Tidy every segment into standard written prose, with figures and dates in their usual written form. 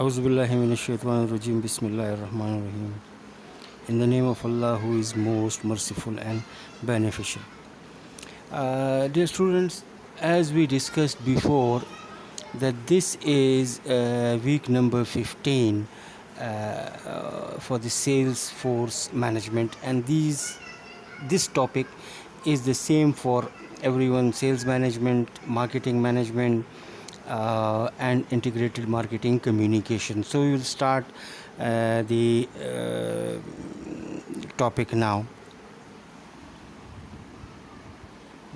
Auzubillahi minash-shaytanir-rajim. Bismillahir-rahmanir-rahim. In the name of Allah, who is most merciful and beneficial. Dear students, as we discussed before, that this is week number 15 for the sales force management, and this topic is the same for everyone: sales management, marketing management, and integrated marketing communication. So we will start the topic now.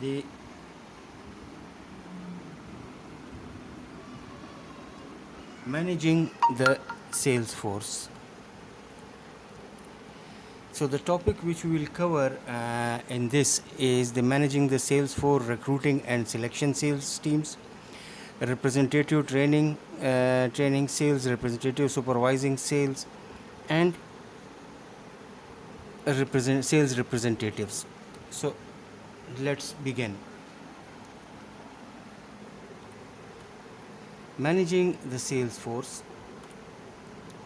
The managing the sales force. So the topic which we will cover in this is the managing the sales for recruiting and selection sales teams, representative training, sales representative supervising sales, and sales representatives. So let's begin. Managing the sales force.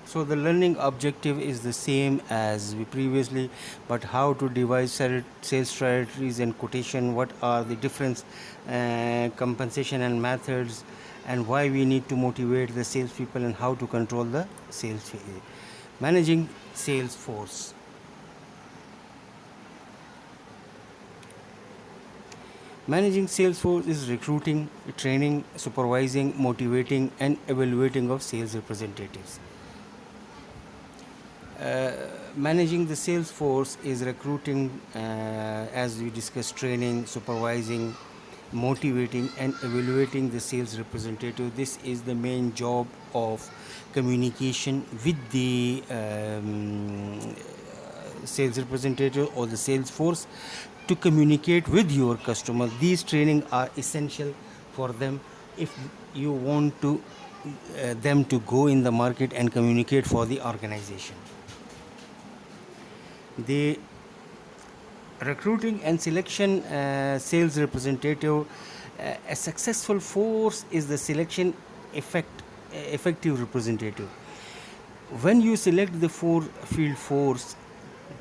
So the learning objective is the same as we previously, but how to devise sales strategies and quotation, what are the different compensation and methods, and why we need to motivate the salespeople, and how to control the sales phase. Managing sales force. Managing sales force is recruiting, training, supervising, motivating, and evaluating of sales representatives. Managing the sales force is recruiting, as we discussed, training, supervising, motivating, and evaluating the sales representative. This is the main job of communication with the sales representative or the sales force to communicate with your customer. These training are essential for them if you want to them to go in the market and communicate for the organization. The recruiting and selection sales representative, a successful force is the selection effective representative. When you select the field force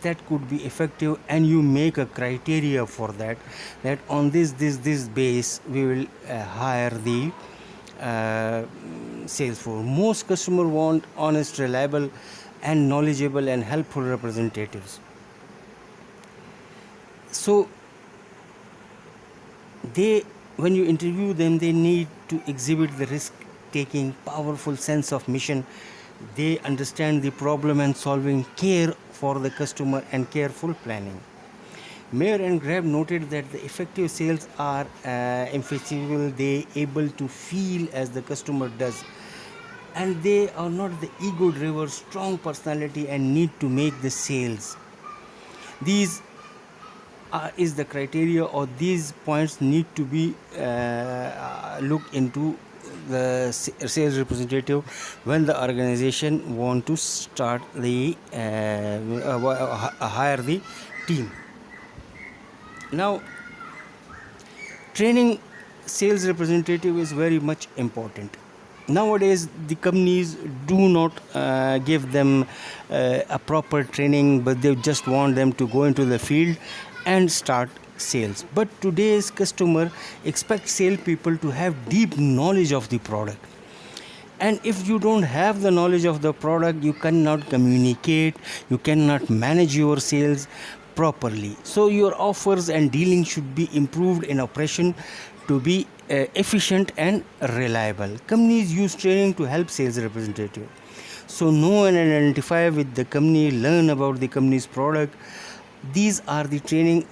that could be effective, and you make a criteria for that on this base we will hire the sales force. Most customers want honest, reliable, and knowledgeable and helpful representatives. So when you interview them, they need to exhibit the risk-taking, powerful sense of mission. They understand the problem and solving, care for the customer, and careful planning. Mayer and Grab noted that the effective sales are inflexible. They able to feel as the customer does, and they are not the ego-driven, strong personality and need to make the sales. These is the criteria, or these points need to be looked into the sales representative when the organization want to start the hire the team. Now, training sales representative is very much important. Nowadays the companies do not give them a proper training, but they just want them to go into the field and start sales. But today's customer expects salespeople to have deep knowledge of the product, and if you don't have the knowledge of the product, you cannot communicate, you cannot manage your sales properly. So your offers and dealing should be improved in operation to be efficient and reliable. Companies use training to help sales representative. So know and identify with the company, learn about the company's product. These are the training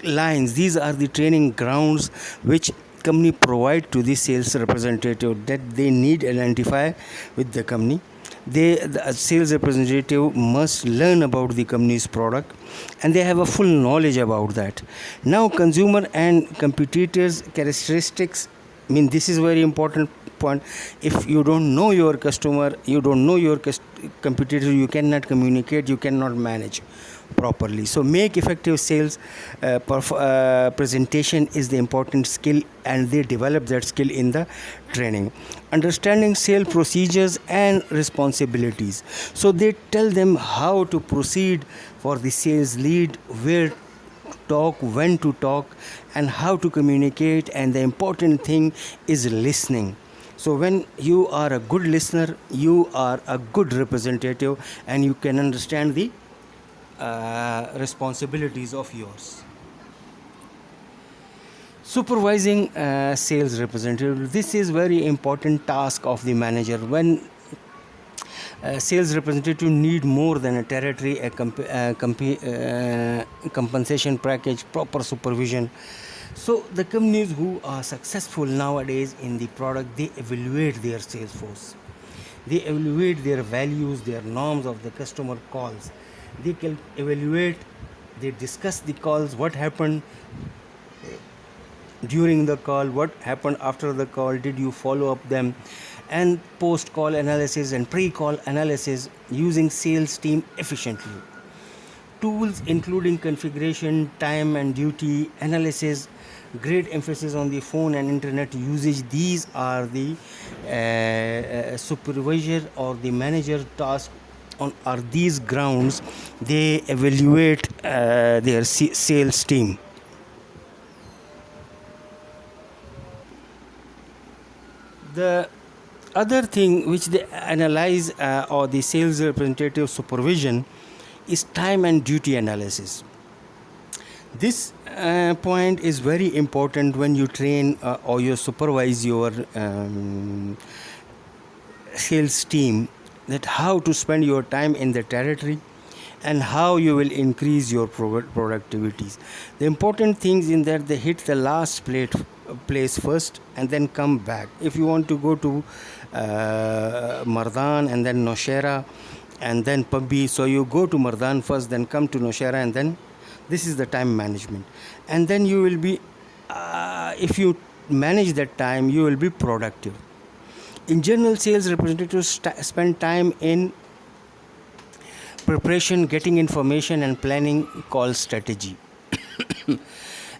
lines, these are the training grounds which company provide to the sales representative, that they need to identify with the company. The sales representative must learn about the company's product, and they have a full knowledge about that. Now, consumer and competitors characteristics, this is very important point. If you don't know your customer, you don't know your competitor, you cannot communicate, you cannot manage. properly. So make effective sales presentation is the important skill, and they develop that skill in the training. Understanding sale procedures and responsibilities, so they tell them how to proceed for the sales lead, where to talk, when to talk, and how to communicate. And the important thing is listening. So when you are a good listener, you are a good representative, and you can understand the responsibilities of yours. Supervising sales representative, this is very important task of the manager. When sales representative need more than a territory, a compensation package, proper supervision. So the companies who are successful nowadays in the product, they evaluate their sales force, they evaluate their values, their norms of the customer calls. They can evaluate, they discuss the calls, what happened during the call, what happened after the call, did you follow up them, and post call analysis and pre call analysis using sales team efficiently. Tools including configuration, time and duty analysis, great emphasis on the phone and internet usage. These are the supervisor or the manager task. On are these grounds they evaluate their sales team. The other thing which they analyze or the sales representative supervision is time and duty analysis. This point is very important when you train or you supervise your sales team, that how to spend your time in the territory and how you will increase your productivities. The important things in that, they hit the last place first and then come back. If you want to go to Mardan and then Nowshera and then Pabbi, so you go to Mardan first, then come to Nowshera, and then this is the time management. And then you will be if you manage that time, you will be productive. In general, sales representatives spend time in preparation, getting information, and planning call strategy.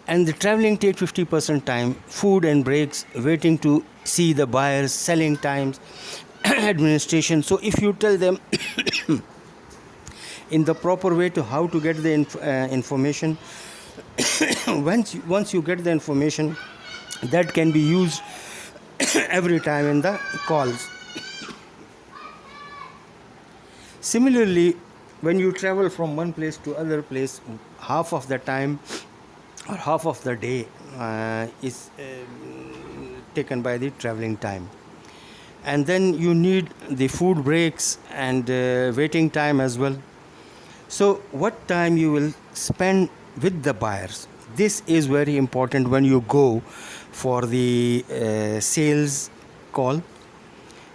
And the traveling take 50% time, food and breaks, waiting to see the buyers, selling times, administration. So if you tell them in the proper way to how to get the information, once you get the information, that can be used every time in the calls. Similarly, when you travel from one place to other place, half of the time or half of the day is taken by the traveling time, and then you need the food breaks and waiting time as well. So what time you will spend with the buyers, this is very important when you go for the sales call.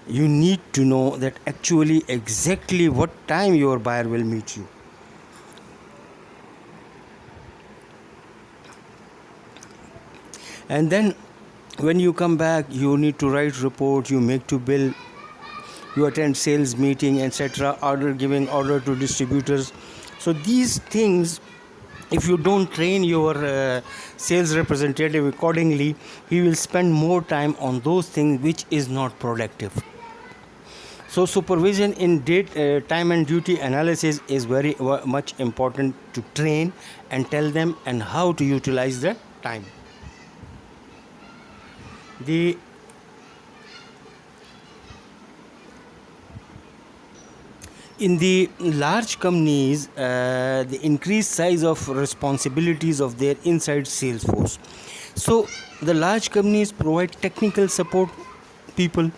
You need to know that actually exactly what time your buyer will meet you. And then when you come back, you need to write report, you make to bill, you attend sales meeting, etc., order to distributors. So these things, if you don't train your sales representative accordingly, he will spend more time on those things which is not productive. So supervision in time and duty analysis is very much important to train and tell them and how to utilize the time. In the large companies, the increased size of responsibilities of their inside sales force. So the large companies provide technical support people.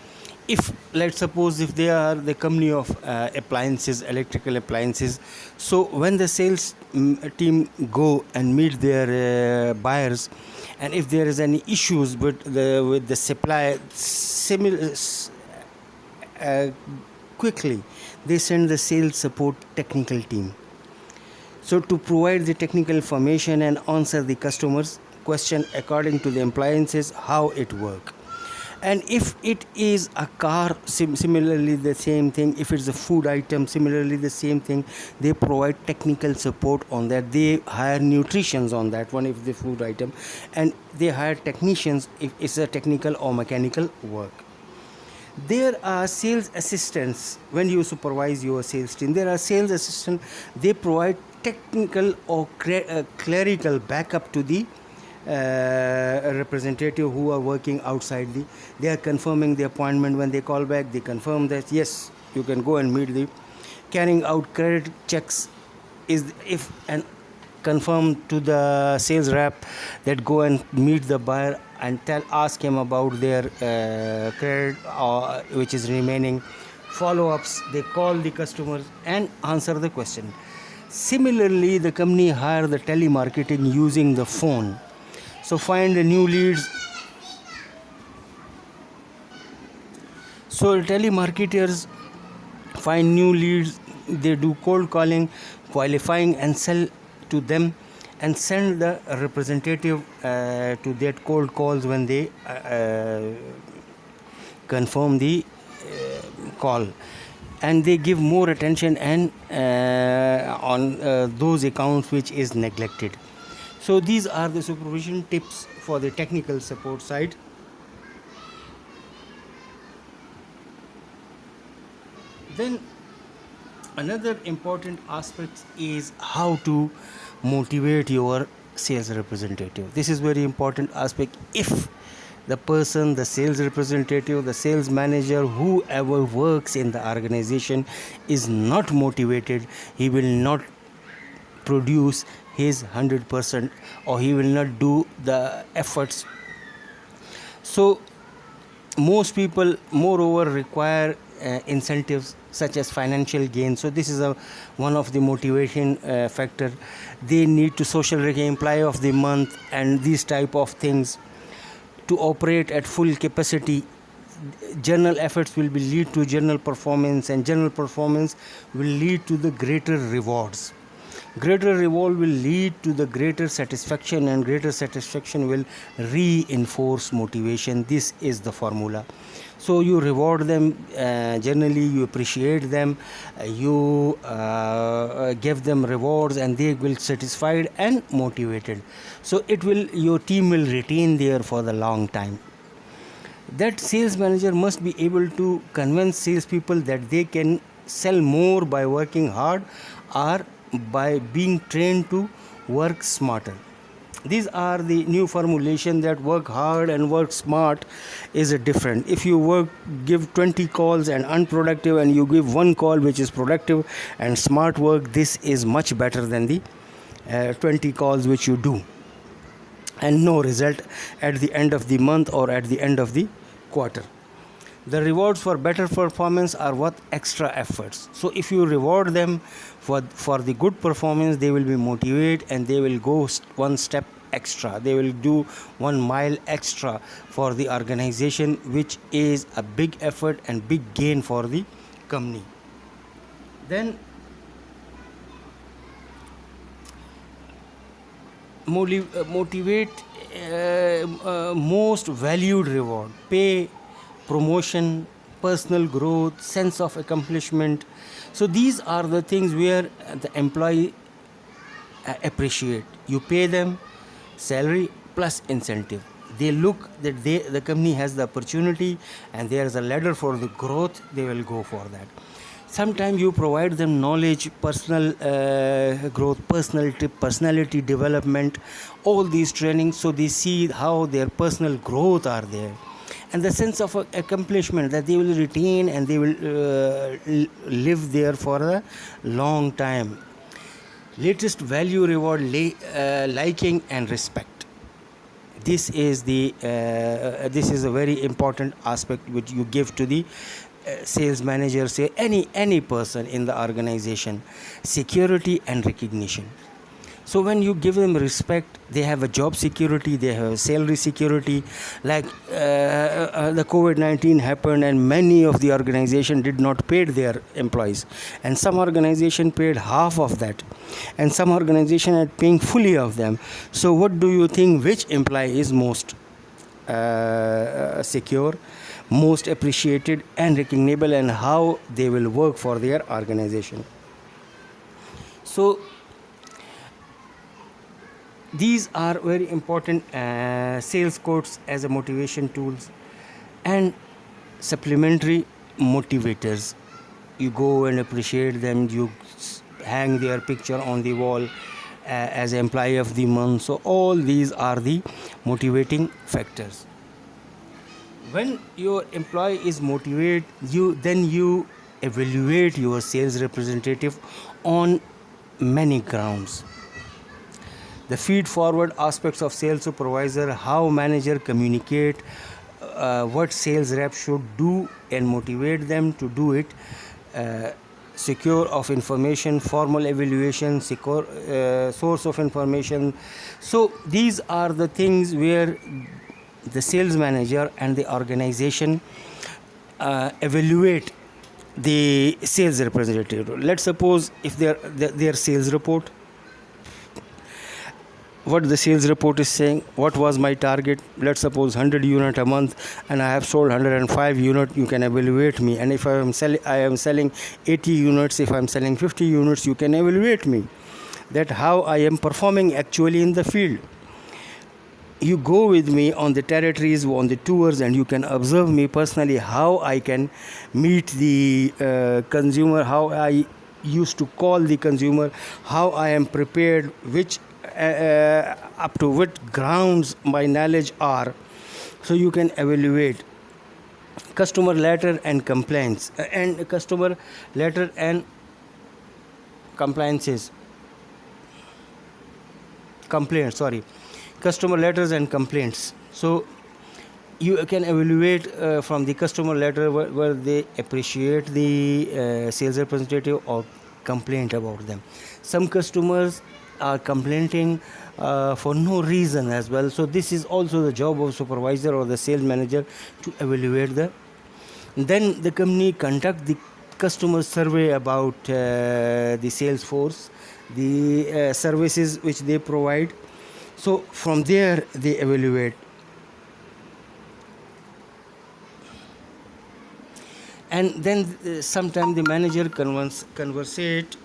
If let's suppose if they are the company of appliances, electrical appliances, so when the sales team go and meet their buyers, and if there is any issues with the supply, quickly they send the sales support technical team, so to provide the technical information and answer the customers question according to the appliances how it work. And if it is a car, similarly the same thing. If it's a food item, similarly the same thing. They provide technical support on that. They hire nutritionists on that one if the food item, and they hire technicians if it's a technical or mechanical work. There are sales assistants when you supervise your sales team. There are sales assistants. They provide technical or clerical backup to the representative who are working outside they are confirming the appointment. When they call back, they confirm that yes, you can go and meet the carrying out credit checks is if and confirm to the sales rep that go and meet the buyer and ask him about their credit which is remaining. Follow-ups, they call the customers and answer the question. Similarly, the company hire the telemarketing using the phone. So find the new leads. So telemarketers find new leads. They do cold calling, qualifying and sell to them, and send the representative to that cold calls when they confirm the call, and they give more attention and on those accounts which is neglected. So these are the supervision tips for the technical support side. Then another important aspect is how to motivate your sales representative. This is very important aspect. If the person, the sales representative, the sales manager, whoever works in the organization is not motivated, he will not produce his 100%, or he will not do the efforts. So most people moreover require incentives such as financial gain. So this is one of the motivation factor. They need to social employee of the month and these type of things to operate at full capacity. General efforts will be lead to general performance, and general performance will lead to the greater rewards. Greater reward will lead to the greater satisfaction, and greater satisfaction will reinforce motivation. This is the formula. So you reward them, generally you appreciate them, you give them rewards, and they will satisfied and motivated. So your team will retain there for the long time. That sales manager must be able to convince salespeople that they can sell more by working hard or by being trained to work smarter. These are the new formulation that work hard and work smart is different. If you give 20 calls and unproductive, and you give one call which is productive and smart work, this is much better than the 20 calls which you do and no result at the end of the month or at the end of the quarter. The rewards for better performance are worth extra efforts. So if you reward them for the good performance, they will be motivated and they will go one step extra. They will do 1 mile extra for the organization, which is a big effort and big gain for the company. Then motivate most valued reward: pay, promotion, personal growth, sense of accomplishment. So these are the things where the employee appreciate. You pay them salary plus incentive. They look that the company has the opportunity and there is a ladder for the growth, they will go for that. Sometimes you provide them knowledge, personal growth, personality development, all these trainings, so they see how their personal growth are there. And the sense of accomplishment that they will retain and they will live there for a long time. Latest value reward, liking and respect. This is a very important aspect which you give to the sales manager, say any person in the organization. Security and recognition. So when you give them respect, they have a job security, they have a salary security. Like the COVID-19 happened and many of the organization did not pay their employees, and some organization paid half of that, and some organization are paying fully of them. So what do you think, which employee is most secure, most appreciated and recognizable, and how they will work for their organization. So these are very important sales quotes as a motivation tools and supplementary motivators. You go and appreciate them, you hang their picture on the wall as employee of the month. So all these are the motivating factors. When your employee is motivated, you evaluate your sales representative on many grounds. The feed forward aspects of sales supervisor, how manager communicate what sales rep should do and motivate them to do it, secure of information, formal evaluation, secure source of information. So these are the things where the sales manager and the organization evaluate the sales representative. Let's suppose if their sales report, what the sales report is saying, what was my target, let's suppose 100 unit a month, and I have sold 105 unit, you can evaluate me. And if I am selling 80 units, if I'm selling 50 units, you can evaluate me, that how I am performing actually in the field. You go with me on the territories, on the tours, and you can observe me personally, how I can meet the consumer, how I used to call the consumer, how I am prepared, which up to what grounds my knowledge are. So you can evaluate customer letter and complaints and customer letter and compliances complaints sorry customer letters and complaints. So you can evaluate from the customer letter where they appreciate the sales representative or complaint about them. Some customers are complaining for no reason as well. So this is also the job of supervisor or the sales manager to evaluate the. Then the company conduct the customer survey about the sales force, the services which they provide. So from there they evaluate. And then sometimes the manager conversate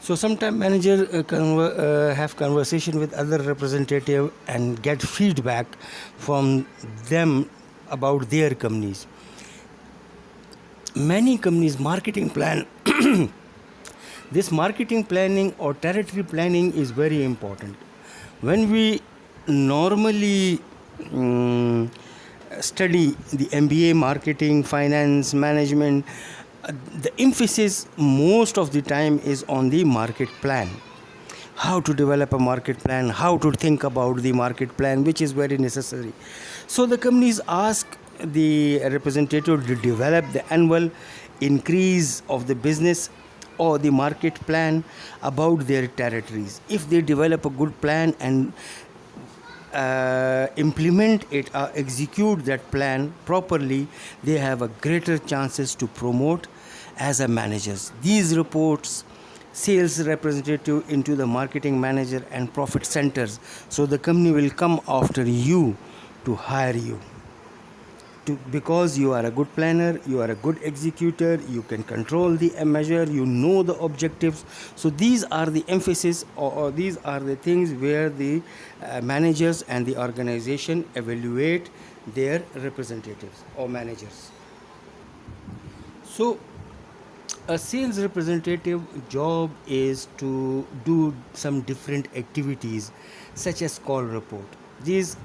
So sometimes manager have conversation with other representative and get feedback from them about their companies. Many companies marketing plan. This marketing planning or territory planning is very important. When we normally study the MBA, marketing, finance, management, the emphasis most of the time is on the market plan. How to develop a market plan, how to think about the market plan, which is very necessary. So the companies ask the representative to develop the annual increase of the business or the market plan about their territories. If they develop a good plan and implement it or execute that plan properly, they have a greater chances to promote as a managers. These reports sales representative into the marketing manager and profit centers, so the company will come after you to hire you because you are a good planner, you are a good executor, you can control the measure, you know the objectives. So these are the emphasis or these are the things where the managers and the organization evaluate their representatives or managers. So a sales representative job is to do some different activities such as call report. These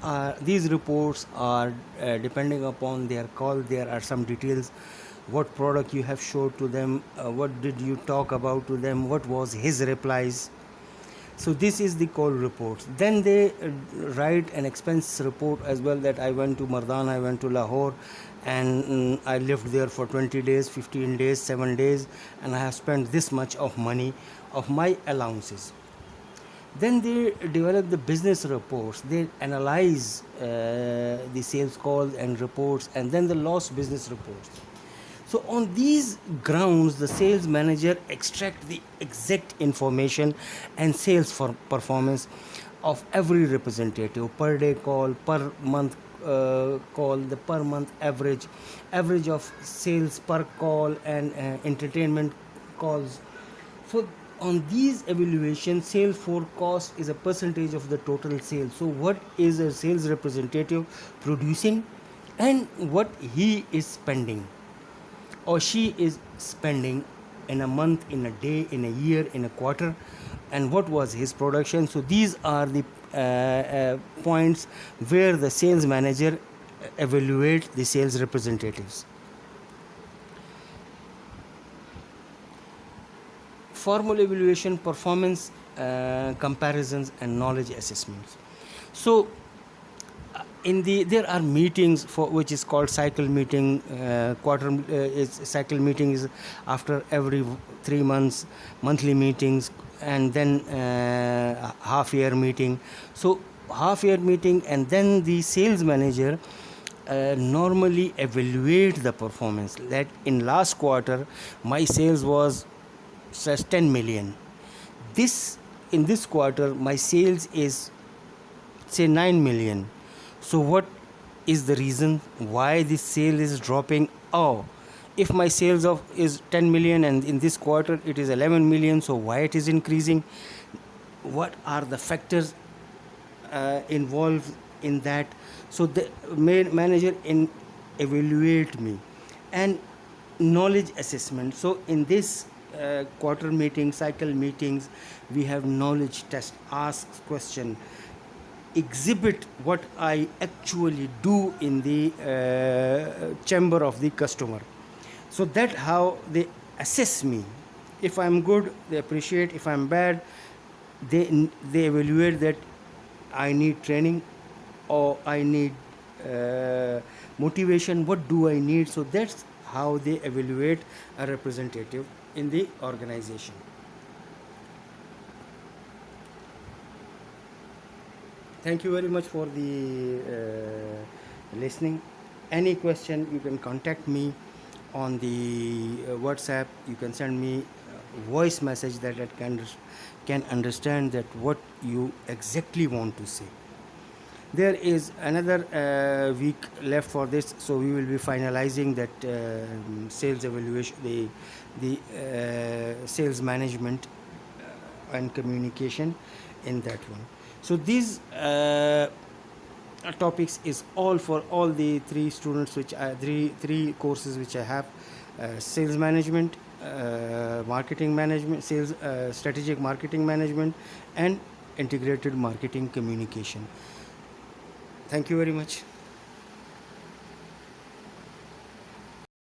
reports are depending upon their call. There are some details, what product you have showed to them, what did you talk about to them, what was his replies. So this is the call reports. Then they write an expense report as well, that I went to Mardan, I went to Lahore, and I lived there for 20 days, 15 days, 7 days, and I have spent this much of money of my allowances. Then they develop the business reports. They analyze the sales calls and reports, and then the lost business reports. So on these grounds, the sales manager extract the exact information and sales for performance of every representative, per day call, per month call, the per month average of sales per call, and entertainment calls. So on these evaluations, sales forecast is a percentage of the total sales. So what is a sales representative producing, and what he is spending or she is spending in a month, in a day, in a year, in a quarter, and what was his production. So these are the points where the sales manager evaluate the sales representatives. Formal evaluation, performance comparisons, and knowledge assessments. So there are meetings for which is called cycle meeting. Cycle meeting is after every 3 months, monthly meetings, and then half year meeting. So half year meeting, and then the sales manager normally evaluate the performance. That in last quarter my sales was says 10 million. In this quarter my sales is say 9 million. So what is the reason why this sale is dropping? Oh, if my sales of is 10 million and in this quarter it is 11 million, so why it is increasing? What are the factors involved in that? So the manager evaluate me. And knowledge assessment. So in this quarter meeting, cycle meetings, we have knowledge test, ask question, exhibit what I actually do in the chamber of the customer. So that how they assess me. If I'm good, they appreciate. If I'm bad, they evaluate that I need training or I need motivation. What do I need? So that's how they evaluate a representative in the organization. Thank you very much for the listening. Any question, you can contact me on the WhatsApp. You can send me a voice message that I can understand that what you exactly want to say. There is another week left for this, so we will be finalizing that sales evaluation, the sales management and communication in that one. So these topics is all for all the three students, which are three courses which I have: sales management, marketing management, sales strategic marketing management, and integrated marketing communication. Thank you very much.